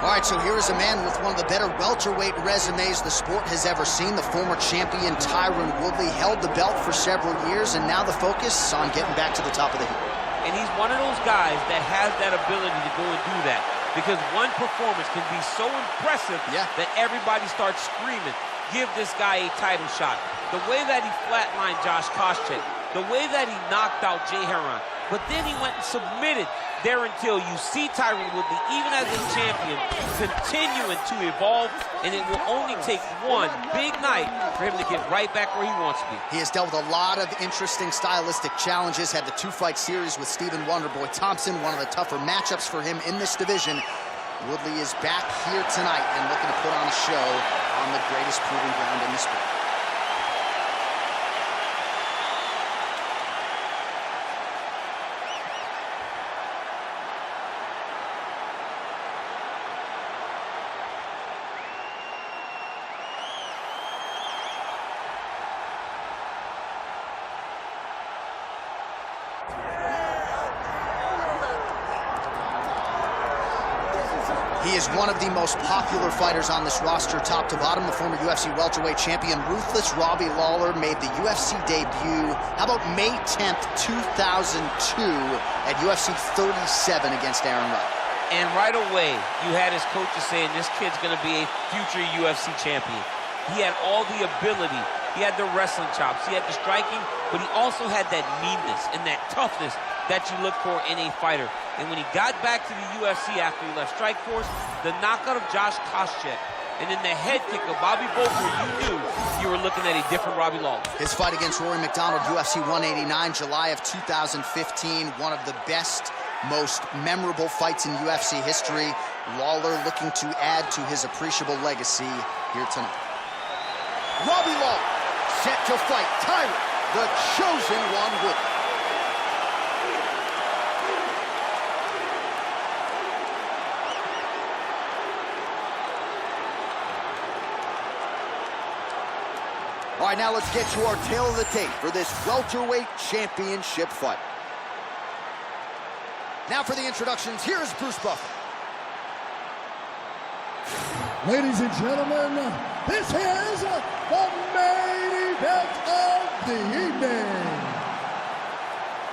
All right, so here is a man with one of the better welterweight resumes the sport has ever seen. The former champion Tyron Woodley held the belt for several years, and now the focus on getting back to the top of the heap. And he's one of those guys that has that ability to go and do that, because one performance can be so impressive that everybody starts screaming, give this guy a title shot. The way that he flatlined Josh Koscheck, the way that he knocked out Jay Heron, but then he went and submitted there until you see Tyron Woodley, even as a champion, continuing to evolve, and it will only take one big night for him to get right back where he wants to be. He has dealt with a lot of interesting stylistic challenges, had the 2-fight series with Stephen Wonderboy Thompson, one of the tougher matchups for him in this division. Woodley is back here tonight and looking to put on a show on the greatest proving ground in the sport. He is one of the most popular fighters on this roster, top to bottom. The former UFC welterweight champion, Ruthless Robbie Lawler, made the UFC debut, how about May 10th, 2002, at UFC 37 against Aaron Wright. And right away, you had his coaches saying this kid's going to be a future UFC champion. He had all the ability. He had the wrestling chops. He had the striking, but he also had that meanness and that toughness that you look for in a fighter. And when he got back to the UFC after he left Strikeforce, the knockout of Josh Koscheck and then the head kick of Bobby Booker, you knew you were looking at a different Robbie Lawler. His fight against Rory McDonald, UFC 189, July of 2015, one of the best, most memorable fights in UFC history. Lawler looking to add to his appreciable legacy here tonight. Robbie Lawler set to fight Tyron, the chosen one, Woodley. All right, now let's get to our tail of the tape for this welterweight championship fight. Now for the introductions, here's Bruce Buffer. Ladies and gentlemen, this is the main event of the evening.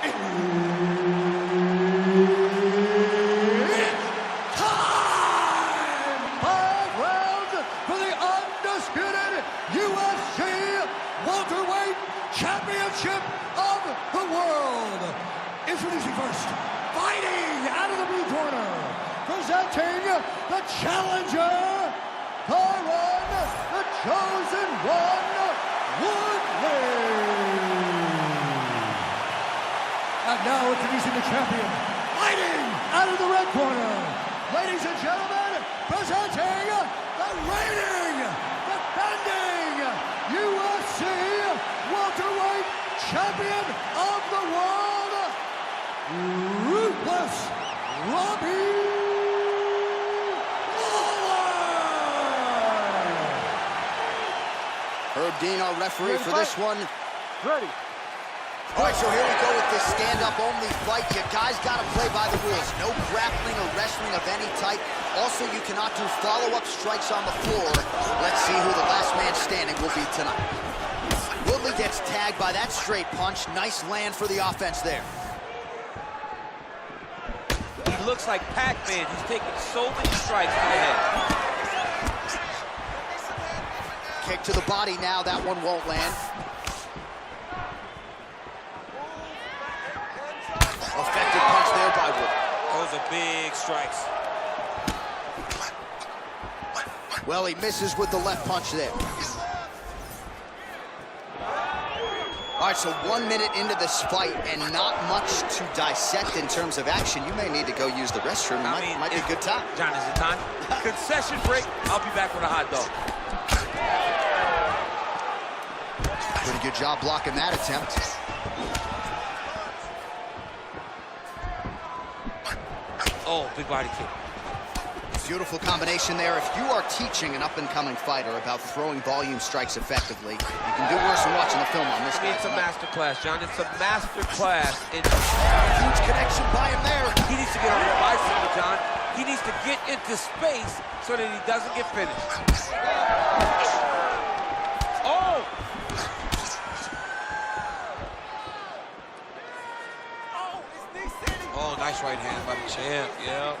It's time! 5 rounds for the undisputed UFC welterweight championship of the world. Introducing first, fighting out of the blue corner, presenting the challenger, Tyron, the chosen one, Woodley. And now introducing the champion, fighting out of the red corner, ladies and gentlemen, presenting the reigning, defending UFC welterweight champion of the world, Ruthless Robbie Lawler. Herb Dean, our referee for this one. Ready. All right, so here we go with this stand-up only fight. You guys got to play by the rules. No grappling or wrestling of any type. Also, you cannot do follow-up strikes on the floor. Let's see who the last man standing will be tonight. Woodley gets tagged by that straight punch. Nice land for the offense there. He looks like Pac-Man. He's taking so many strikes to the head. Kick to the body now. That one won't land. Effective punch there by Woodley. Those are big strikes. Well, he misses with the left punch there. All right, so 1 minute into this fight and not much to dissect in terms of action. You may need to go use the restroom. It might be a good time. John, is it time? Concession break. I'll be back with a hot dog. Pretty good job blocking that attempt. Oh, big body kick. Beautiful combination there. If you are teaching an up-and-coming fighter about throwing volume strikes effectively, you can do worse than watching the film on this guy. It's a master class, John. It's a master class. Huge connection by him there. He needs to get on the bicycle, John. He needs to get into space so that he doesn't get finished. Oh! Oh, nice right hand by the champ, yeah.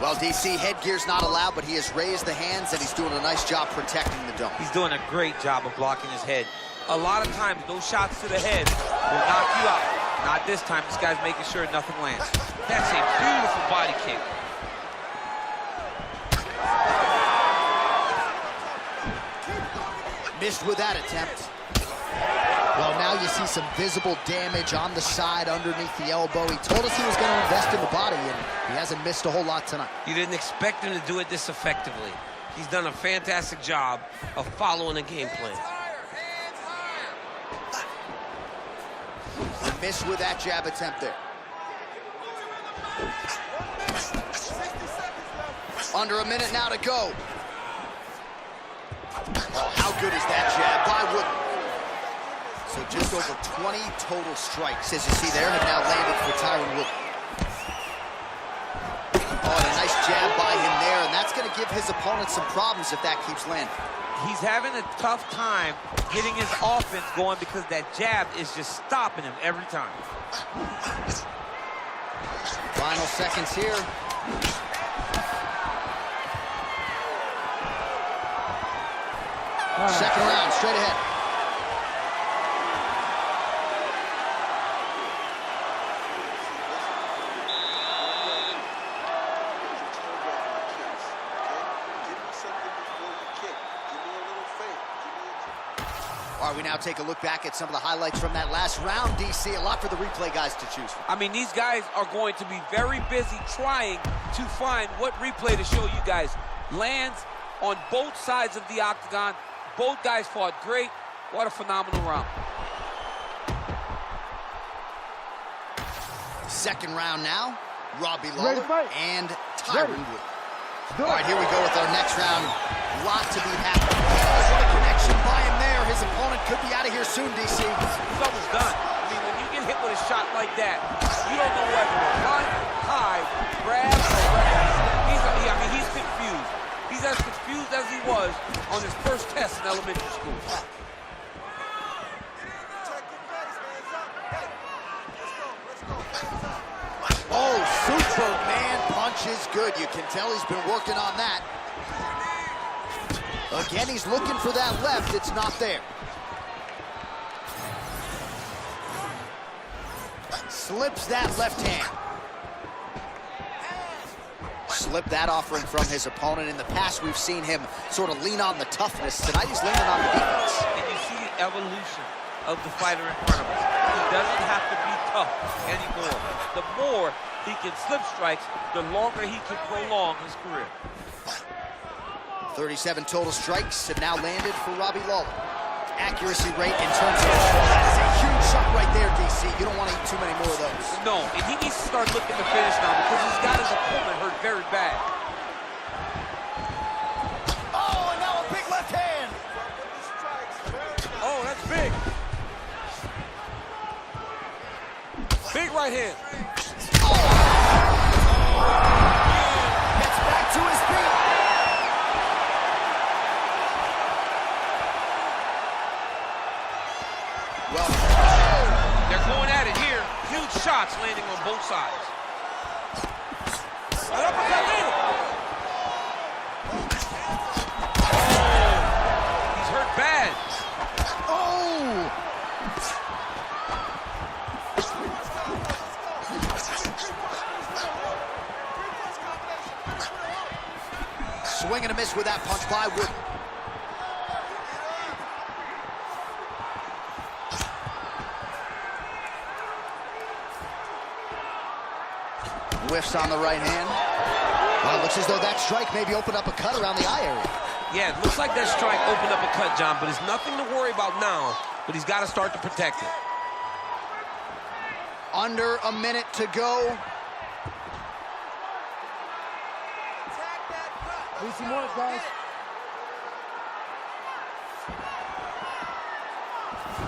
Well, DC, headgear's not allowed, but he has raised the hands, and he's doing a nice job protecting the dome. He's doing a great job of blocking his head. A lot of times, those shots to the head will knock you out. Not this time. This guy's making sure nothing lands. That's a beautiful body kick. Missed with that attempt. Well, now you see some visible damage on the side underneath the elbow. He told us he was going to invest in the body, and he hasn't missed a whole lot tonight. You didn't expect him to do it this effectively. He's done a fantastic job of following a game plan. He missed with that jab attempt there. Under a minute now to go. Oh, how good is that jab by Woodley? So just over 20 total strikes, as you see there, have now landed for Tyron Woodley. Oh, and a nice jab by him there, and that's going to give his opponent some problems if that keeps landing. He's having a tough time getting his offense going because that jab is just stopping him every time. Final seconds here. Second round, straight ahead. All right, we now take a look back at some of the highlights from that last round, DC. A lot for the replay guys to choose from. I mean, these guys are going to be very busy trying to find what replay to show you guys. Lands on both sides of the octagon. Both guys fought great. What a phenomenal round. Second round now. Robbie Lawler and Tyron Woodley. All right, here we go with our next round. Lot to be happy. What a connection by him there. His opponent could be out of here soon, DC. It's almost done. I mean, when you get hit with a shot like that, you don't know whether to run, hide, grab, or rest. He's confused. He's as confused as he was on his first test in elementary school. Oh, Superman punch is good. You can tell he's been working on that. Again, he's looking for that left. It's not there. Slips that left hand. Slip that offering from his opponent. In the past, we've seen him sort of lean on the toughness. Tonight, he's leaning on the defense. And you see the evolution of the fighter in front of us. He doesn't have to be tough anymore. The more he can slip strikes, the longer he can prolong his career. 37 total strikes have now landed for Robbie Lawler. Accuracy rate in terms of that is a huge shot right there, DC. You don't want to eat too many more of those. No, and he needs to start looking to finish now because he's got his opponent hurt very bad. Oh, and now a big left hand. Oh, that's big. Big right hand. Oh. Gets back to his feet. Well, they're going at it here. Huge shots landing on both sides. Right uppercut landed. Oh, he's hurt bad. oh! Swing and a miss with that punch by Woodley. Whiffs on the right hand. Well, it looks as though that strike maybe opened up a cut around the eye area. Yeah, it looks like that strike opened up a cut, John, but it's nothing to worry about now, but he's got to start to protect it. Under a minute to go. Need some more, guys.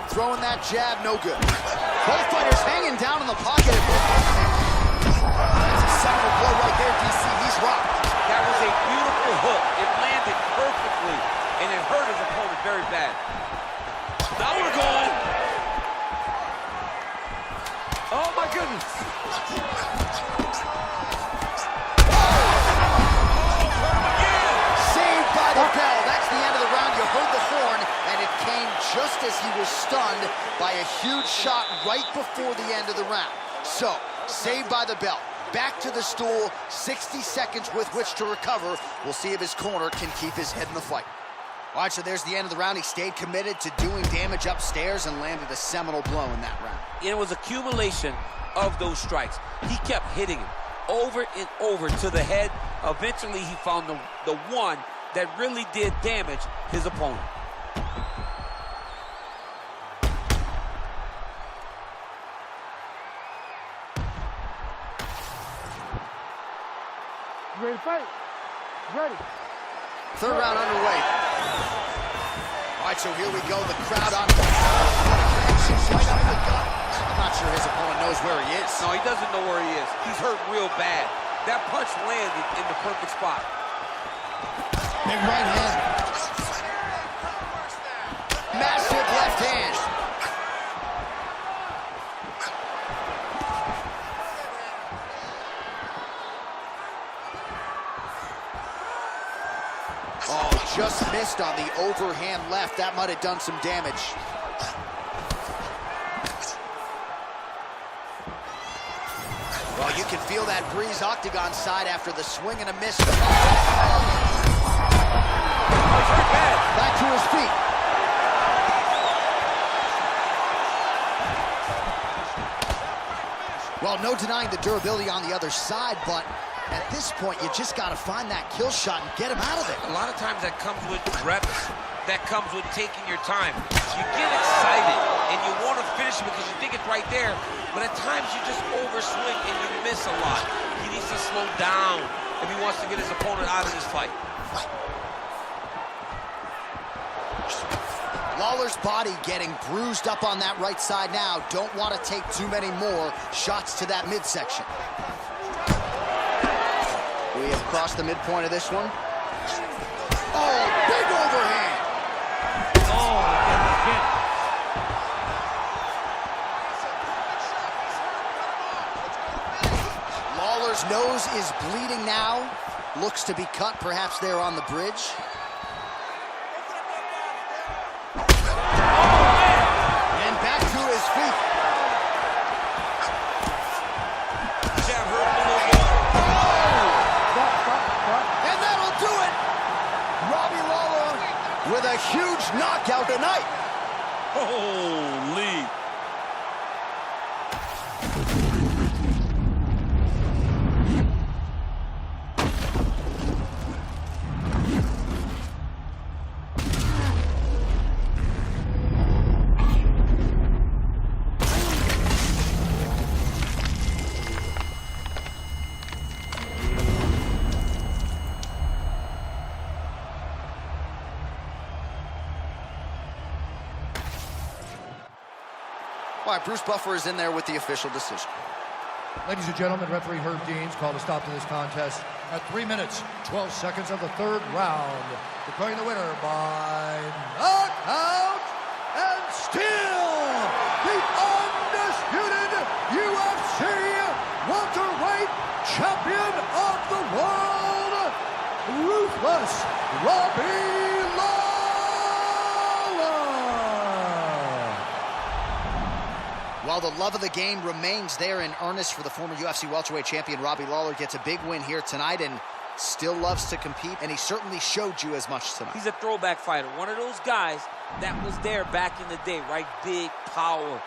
Throwing that jab, no good. Both fighters hanging down in the pocket. That's a seminal blow right there, DC. He's rocked. That was a beautiful hook. It landed perfectly, and it hurt his opponent very bad. Now we're going. Oh, my goodness. Saved by the bell. That's the end of the round. You heard the horn, and it came just as he was stunned by a huge shot right before the end of the round. So, saved by the bell. Back to the stool, 60 seconds with which to recover. We'll see if his corner can keep his head in the fight. All right, so there's the end of the round. He stayed committed to doing damage upstairs and landed a seminal blow in that round. It was accumulation of those strikes. He kept hitting him over and over to the head. Eventually, he found the one that really did damage his opponent. You ready to fight? Ready. Third round underway. All right, so here we go. The crowd on. I'm not sure his opponent knows where he is. No, he doesn't know where he is. He's hurt real bad. That punch landed in the perfect spot. Big right hand. Massive left hand. Oh, just missed on the overhand left. That might have done some damage. Well, you can feel that breeze octagon side after the swing and a miss. Back to his feet. Well, no denying the durability on the other side, but at this point, you just got to find that kill shot and get him out of there. A lot of times that comes with reps. That comes with taking your time. You get excited, and you want to finish it because you think it's right there, but at times you just overswing and you miss a lot. He needs to slow down if he wants to get his opponent out of this fight. Lawler's body getting bruised up on that right side now. Don't want to take too many more shots to that midsection. We have crossed the midpoint of this one. Oh, big overhand. Oh, again. Lawler's nose is bleeding now. Looks to be cut, perhaps there on the bridge. And back to his feet. Jab hurt him a little bit. And that'll do it. Robbie Lawler with a huge knockout tonight. Holy. All right, Bruce Buffer is in there with the official decision. Ladies and gentlemen, referee Herb Deans called a stop to this contest at 3 minutes, 12 seconds of the third round, declaring the winner by knockout and still the undisputed UFC welterweight champion of the world, Ruthless Robbie Lawler. While the love of the game remains there in earnest for the former UFC welterweight champion, Robbie Lawler gets a big win here tonight and still loves to compete, and he certainly showed you as much tonight. He's a throwback fighter, one of those guys that was there back in the day, right? Big, power,